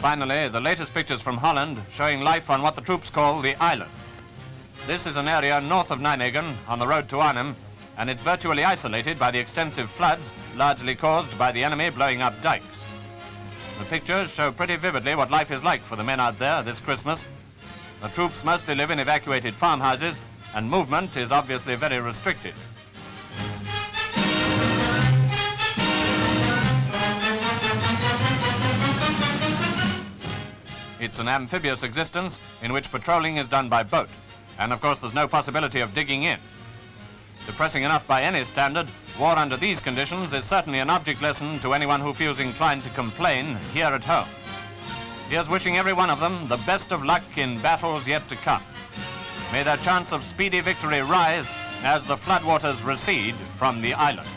Finally, the latest pictures from Holland showing life on what the troops call the island. This is an area north of Nijmegen on the road to Arnhem, and it's virtually isolated by the extensive floods largely caused by the enemy blowing up dykes. The pictures show pretty vividly what life is like for the men out there this Christmas. The troops mostly live in evacuated farmhouses, and movement is obviously very restricted. It's an amphibious existence in which patrolling is done by boat, and of course there's no possibility of digging in. Depressing enough by any standard, war under these conditions is certainly an object lesson to anyone who feels inclined to complain here at home. Here's wishing every one of them the best of luck in battles yet to come. May their chance of speedy victory rise as the floodwaters recede from the island.